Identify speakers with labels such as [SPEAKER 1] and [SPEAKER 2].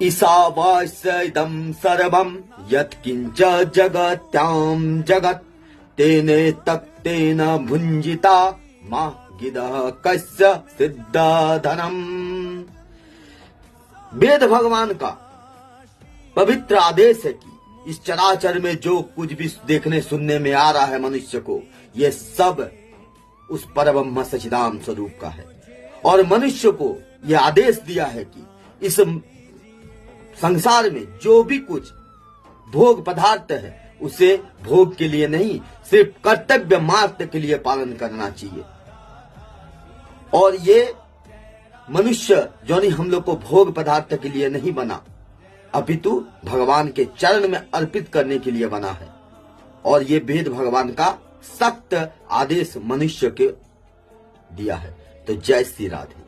[SPEAKER 1] ईशावास्यदं सर्वं यत्किंच जगत्यां जगत् तेने तक्तेन भुंजिता मा गिदः कस्य सिद्धधनम्। वेद भगवान का पवित्र आदेश है कि इस चराचर में जो कुछ भी देखने सुनने में आ रहा है मनुष्य को, यह सब उस परब्रह्म सच्चिदानंद स्वरूप का है। और मनुष्य को यह आदेश दिया है कि इस संसार में जो भी कुछ भोग पदार्थ है उसे भोग के लिए नहीं, सिर्फ कर्तव्य मात्र के लिए पालन करना चाहिए। और ये मनुष्य जो नहीं हम लोग को भोग पदार्थ के लिए नहीं बना, अपितु भगवान के चरण में अर्पित करने के लिए बना है। और ये वेद भगवान का सख्त आदेश मनुष्य के दिया है। तो जय श्री राधे।